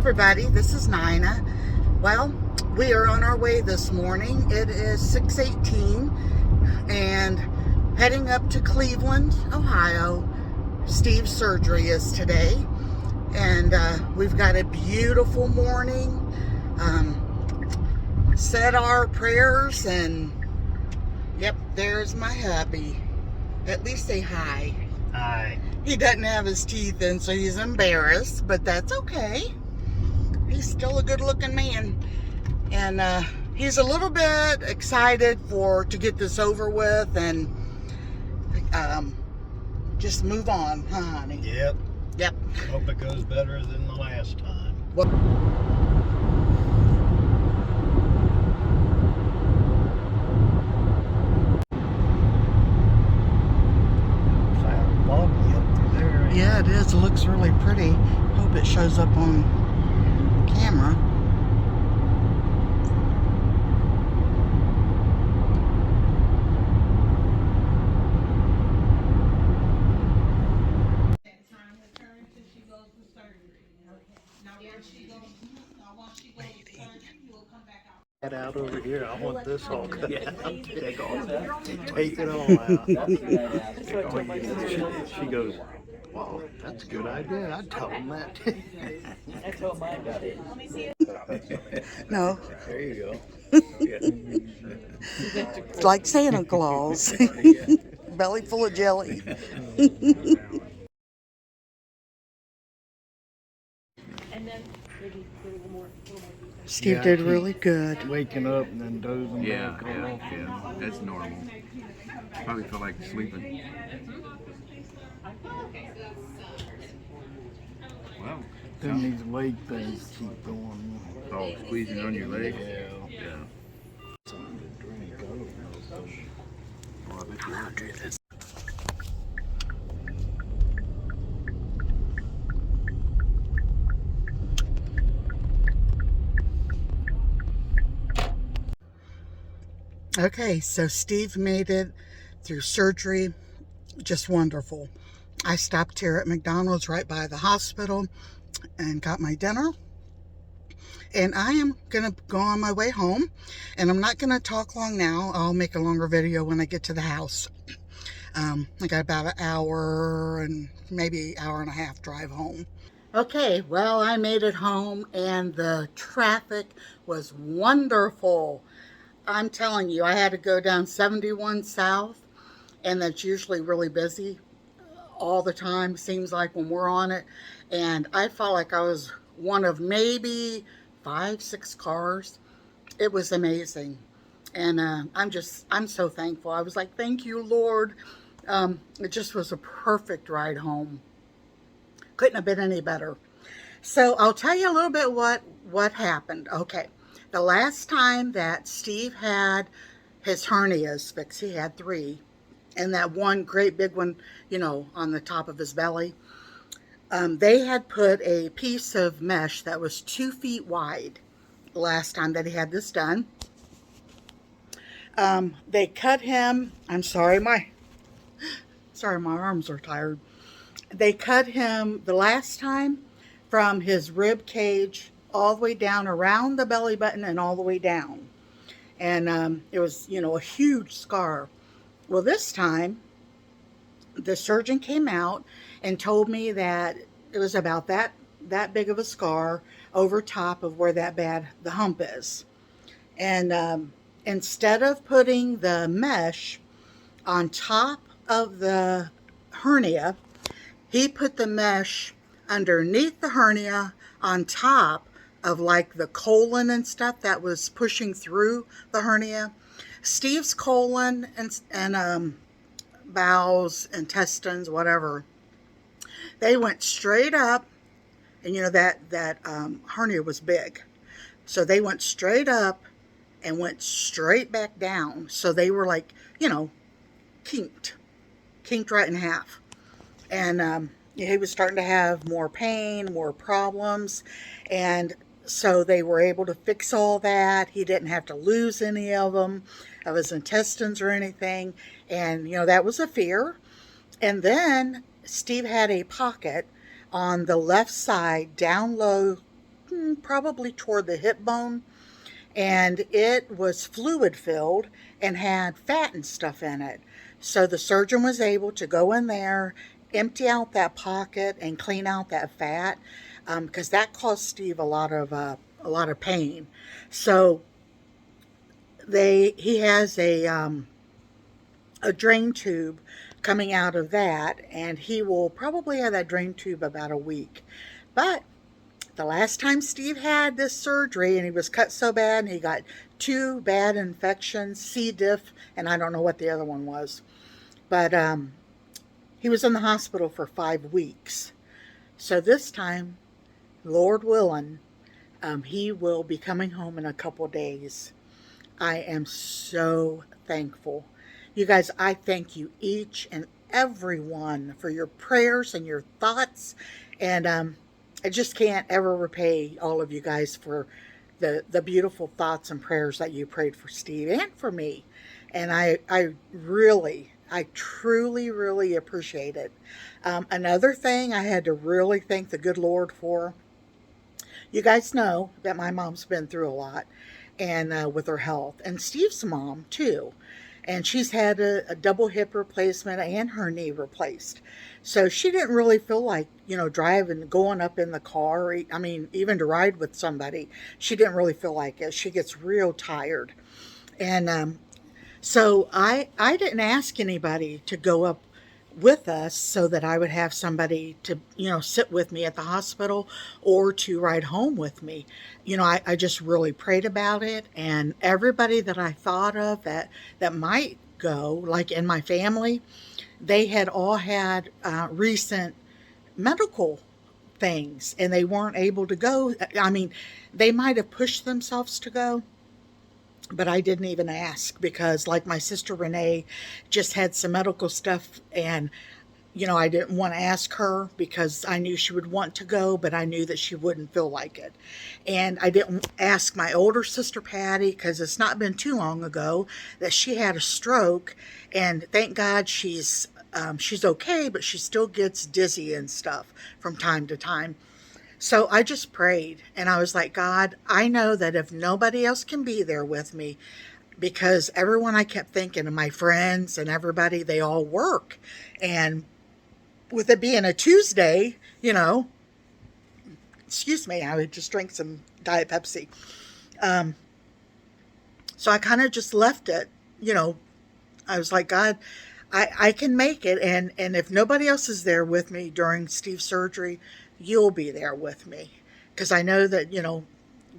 everybody, this is Nina. Well, we are on our way this morning. It is 6:18 and heading up to Cleveland, Ohio. Steve's surgery is today, and we've got a beautiful morning. Said our prayers, and yep, there's my hubby. At least say hi. Hi. He doesn't have his teeth in, so he's embarrassed, but that's okay. He's still a good-looking man, and he's a little bit excited to get this over with and just move on, huh, honey? Yep. Yep. Hope it goes better than the last time. Well, Foggy up through there. yeah, it is. It looks really pretty. Hope it shows up on camera. Get out over here. I want this all cut out. Take it all out. She goes, wow, that's a good idea. I'd tell him that. I told mine about it. No, There you go. it's like Santa Claus. Belly full of jelly. And then maybe a little more Steve Yeah, did he- really good. Waking up and then dozing Yeah, back yeah, off. yeah. That's normal. Probably feel like sleeping. Well, Then these leg things keep going. oh, squeezing on your leg. Yeah. Yeah. Something to drink. I don't know. Well, I bet you would. Okay, so Steve made it through surgery. Just wonderful. I stopped here at McDonald's right by the hospital and got my dinner. And I am going to go on my way home. And I'm not going to talk long now. I'll make a longer video when I get to the house. I got about an hour and maybe hour and a half drive home. Okay, well, I made it home and the traffic was wonderful. I'm telling you, I had to go down 71 South, and that's usually really busy all the time, seems like, when we're on it. And I felt like I was one of maybe 5-6 cars. It was amazing. And I'm so thankful. I was like, thank you, Lord. It just was a perfect ride home. Couldn't have been any better. So I'll tell you a little bit what happened. Okay. The last time that Steve had his hernias fixed, he had 3, and that one great big one, you know, on the top of his belly, they had put a piece of mesh that was 2 feet wide the last time that he had this done. They cut him, I'm sorry, my arms are tired. They cut him the last time from his rib cage all the way down around the belly button and all the way down. And it was, you know, a huge scar. Well, this time, the surgeon came out and told me that it was about that big of a scar over top of where the hump is. And instead of putting the mesh on top of the hernia, he put the mesh underneath the hernia on top of like the colon and stuff that was pushing through the hernia. Steve's colon and bowels, intestines, whatever, they went straight up, and you know that hernia was big, so they went straight up and went straight back down. So they were like, you know, kinked right in half, and he was starting to have more pain, more problems, and so they were able to fix all that. He didn't have to lose any of them, of his intestines or anything. And, you know, that was a fear. And then Steve had a pocket on the left side, down low, probably toward the hip bone, and it was fluid filled and had fat and stuff in it. So the surgeon was able to go in there, empty out that pocket, and clean out that fat, because that caused Steve a lot of pain. So he has a drain tube coming out of that, and he will probably have that drain tube about a week. But the last time Steve had this surgery, and he was cut so bad, and he got 2 bad infections, C. diff, and I don't know what the other one was. But he was in the hospital for 5 weeks. So this time, Lord willing, he will be coming home in a couple days. I am so thankful. You guys, I thank you each and every one for your prayers and your thoughts. And I just can't ever repay all of you guys for the beautiful thoughts and prayers that you prayed for Steve and for me. And I truly, really appreciate it. Another thing I had to really thank the good Lord for. You guys know that my mom's been through a lot, and with her health, and Steve's mom too. And she's had a double hip replacement and her knee replaced. So she didn't really feel like, driving, going up in the car. I mean, even to ride with somebody, she didn't really feel like it. She gets real tired. And so I didn't ask anybody to go up with us so that I would have somebody to, sit with me at the hospital or to ride home with me. I just really prayed about it, and everybody that I thought of that might go, like in my family, they had all had recent medical things and they weren't able to go. I mean, they might have pushed themselves to go, but I didn't even ask because, like, my sister Renee just had some medical stuff, and I didn't want to ask her because I knew she would want to go, but I knew that she wouldn't feel like it. And I didn't ask my older sister Patty because it's not been too long ago that she had a stroke, and thank God she's okay, but she still gets dizzy and stuff from time to time. So I just prayed, and I was like, God, I know that if nobody else can be there with me, because everyone, I kept thinking of my friends and everybody, they all work. And with it being a Tuesday, excuse me, I would just drink some Diet Pepsi. So I kind of just left it, I was like, God, I can make it. And if nobody else is there with me during Steve's surgery, you'll be there with me. Because I know that,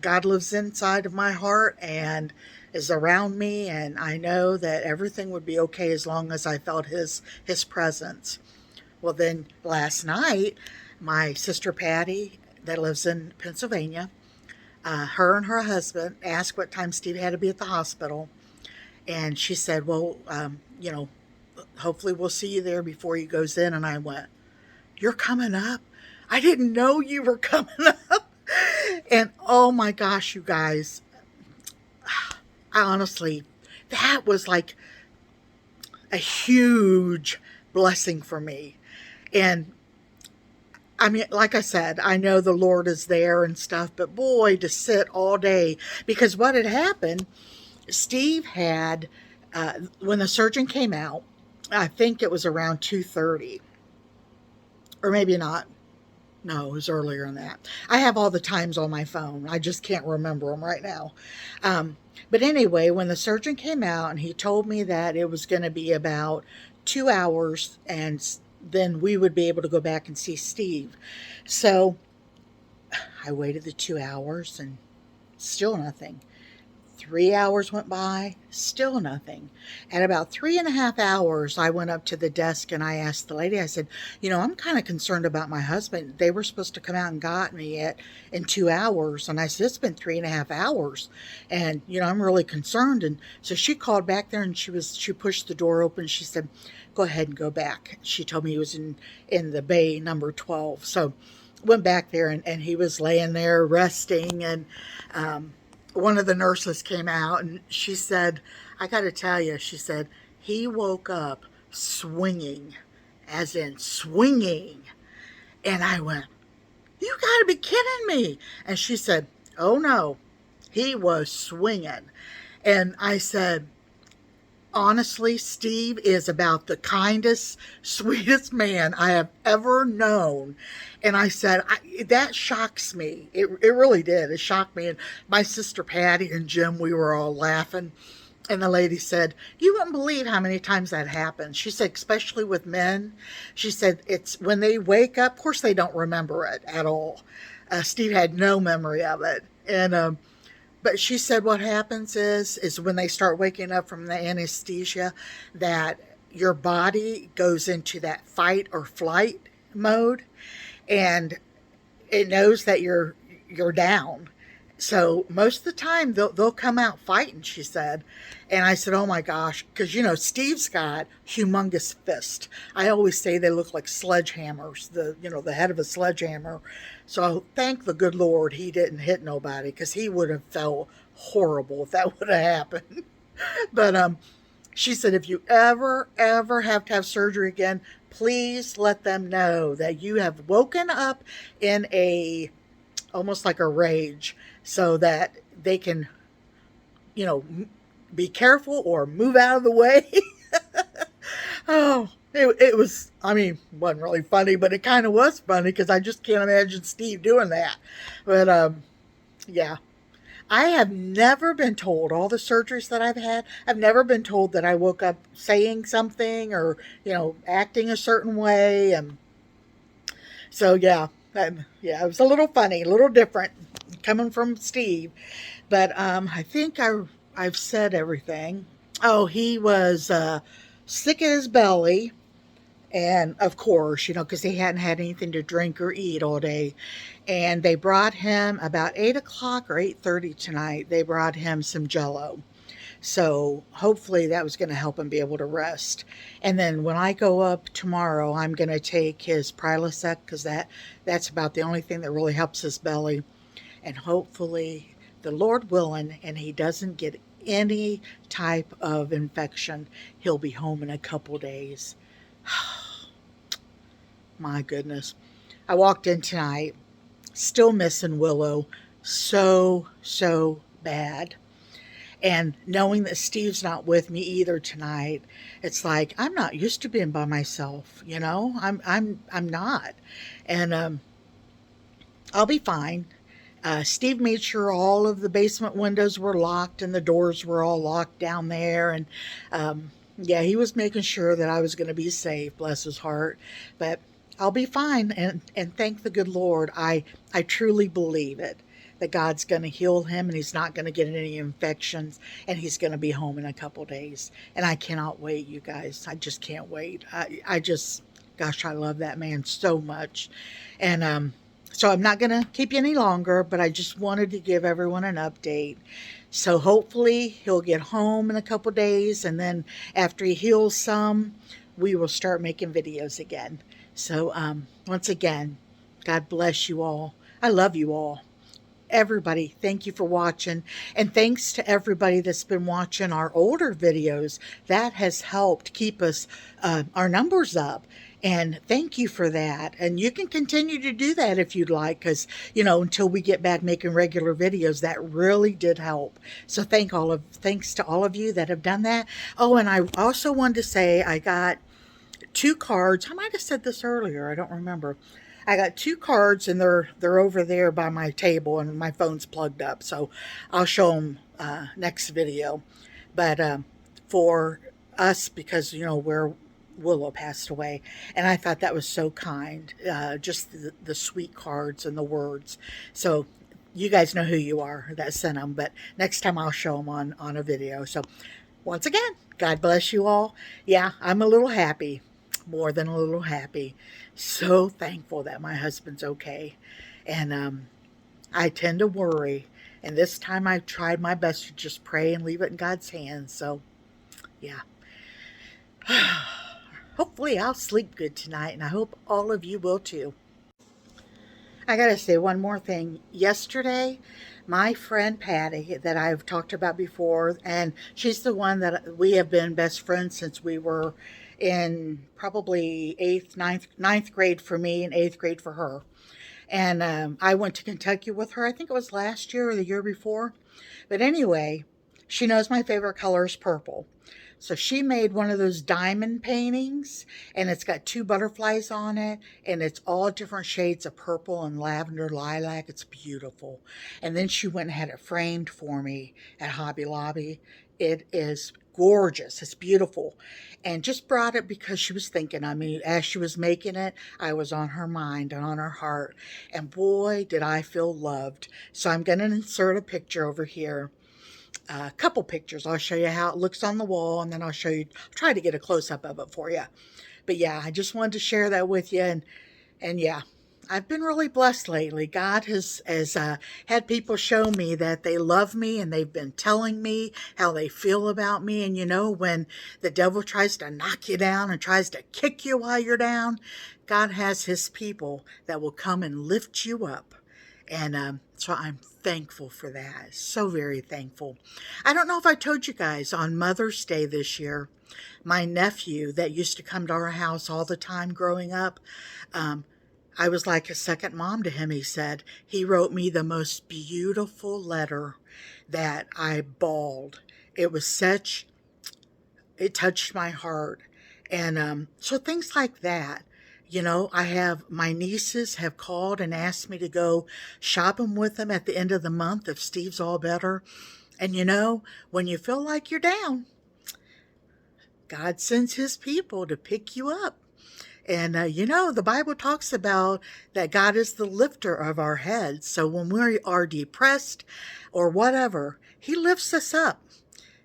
God lives inside of my heart and is around me. And I know that everything would be okay as long as I felt his presence. Well, then last night, my sister Patty, that lives in Pennsylvania, her and her husband asked what time Steve had to be at the hospital. And she said, well, hopefully we'll see you there before he goes in. And I went, you're coming up? I didn't know you were coming up. And oh my gosh, you guys, I honestly, that was like a huge blessing for me. And I mean, like I said, I know the Lord is there and stuff, but boy, to sit all day, because what had happened, Steve had, when the surgeon came out, I think it was around 2:30, or maybe not. No, it was earlier than that. I have all the times on my phone. I just can't remember them right now. But anyway, when the surgeon came out and he told me that it was going to be about 2 hours and then we would be able to go back and see Steve. So I waited the 2 hours and still nothing. 3 hours went by, still nothing. At about 3.5 hours, I went up to the desk and I asked the lady, I said, I'm kind of concerned about my husband. They were supposed to come out and got me in 2 hours. And I said, it's been 3.5 hours. And, I'm really concerned. And so she called back there and she pushed the door open. She said, go ahead and go back. She told me he was in the bay number 12. So went back there and he was laying there resting, and, one of the nurses came out and she said, I got to tell you, she said, he woke up swinging, as in swinging. And I went, You gotta be kidding me. And she said, oh no, he was swinging. And I said, honestly, Steve is about the kindest, sweetest man I have ever known. And I said, that shocks me. It really did. It shocked me. And my sister Patty and Jim, we were all laughing. And the lady said, you wouldn't believe how many times that happens. She said, especially with men. She said, it's when they wake up, of course they don't remember it at all. Steve had no memory of it. And but she said what happens is when they start waking up from the anesthesia, that your body goes into that fight or flight mode, and it knows that you're down. So most of the time they'll come out fighting, she said. And I said, oh my gosh, because Steve's got humongous fist. I always say they look like sledgehammers, the head of a sledgehammer. So thank the good Lord he didn't hit nobody, because he would have felt horrible if that would have happened. But she said, if you ever have to have surgery again, please let them know that you have woken up in almost like a rage, so that they can, be careful or move out of the way. Oh, it was, wasn't really funny, but it kind of was funny, because I just can't imagine Steve doing that. But, yeah. I have never been told, all the surgeries that I've had, I've never been told that I woke up saying something or, acting a certain way. And so, yeah, it was a little funny, a little different coming from Steve. But I think I've said everything. Oh, he was sick in his belly. And of course, because he hadn't had anything to drink or eat all day. And they brought him about 8 o'clock or 8:30 tonight. They brought him some Jell-O. So hopefully that was going to help him be able to rest. And then when I go up tomorrow, I'm going to take his Prilosec, because that's about the only thing that really helps his belly. And hopefully, the Lord willing, and he doesn't get any type of infection, he'll be home in a couple days. My goodness. I walked in tonight, still missing Willow so bad. And knowing that Steve's not with me either tonight, it's like, I'm not used to being by myself, I'm not. And I'll be fine. Steve made sure all of the basement windows were locked and the doors were all locked down there. And he was making sure that I was going to be safe, bless his heart. But I'll be fine. And thank the good Lord, I truly believe it, that God's going to heal him and he's not going to get any infections, and he's going to be home in a couple days. And I cannot wait, you guys. I just can't wait. Gosh, I love that man so much. And so I'm not going to keep you any longer, but I just wanted to give everyone an update. So hopefully he'll get home in a couple days, and then after he heals some, we will start making videos again. So once again, God bless you all. I love you all. Everybody, thank you for watching. And thanks to everybody that's been watching our older videos. That has helped keep us, our numbers up. And thank you for that. And you can continue to do that if you'd like, because, until we get back making regular videos, that really did help. So thanks to all of you that have done that. Oh, and I also wanted to say I got 2 cards. I might have said this earlier. I don't remember. I got 2 cards, and they're over there by my table, and my phone's plugged up. So I'll show them next video. But for us, because, we're Willow passed away, and I thought that was so kind, just the sweet cards and the words. So you guys know who you are that sent them, but next time I'll show them on a video. So once again, God bless you all. Yeah, I'm a little happy, more than a little happy. So thankful that my husband's okay. And I tend to worry, and this time I've tried my best to just pray and leave it in God's hands. So yeah. Hopefully I'll sleep good tonight, and I hope all of you will too. I gotta say one more thing. Yesterday, my friend Patty, that I've talked about before, and she's the one that we have been best friends since we were in probably ninth grade for me and 8th grade for her. And I went to Kentucky with her. I think it was last year or the year before. But anyway, she knows my favorite color is purple. So she made one of those diamond paintings, and it's got 2 butterflies on it, and it's all different shades of purple and lavender, lilac. It's beautiful. And then she went and had it framed for me at Hobby Lobby. It is gorgeous. It's beautiful. And just brought it because she was thinking, I mean, as she was making it, I was on her mind and on her heart. And boy, did I feel loved. So I'm going to insert a picture over here. A couple pictures. I'll show you how it looks on the wall, and then I'll show you, try to get a close-up of it for you. But yeah, I just wanted to share that with you. And yeah, I've been really blessed lately. God has had people show me that they love me, and they've been telling me how they feel about me. And you know, when the devil tries to knock you down and tries to kick you while you're down, God has his people that will come and lift you up. And so I'm thankful for that. So very thankful. I don't know if I told you guys, on Mother's Day this year, my nephew that used to come to our house all the time growing up, I was like a second mom to him, he said. He wrote me the most beautiful letter that I bawled. It touched my heart. And so things like that. You know, my nieces have called and asked me to go shopping with them at the end of the month if Steve's all better. And you know, when you feel like you're down, God sends his people to pick you up. And you know, the Bible talks about that God is the lifter of our heads. So when we are depressed or whatever, he lifts us up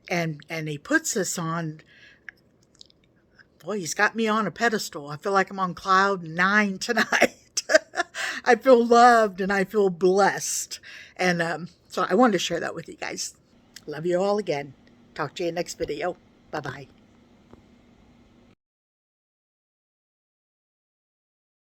and he puts us on. Boy, he's got me on a pedestal. I feel like I'm on cloud 9 tonight. I feel loved and I feel blessed. And so I wanted to share that with you guys. Love you all again. Talk to you next video. Bye-bye.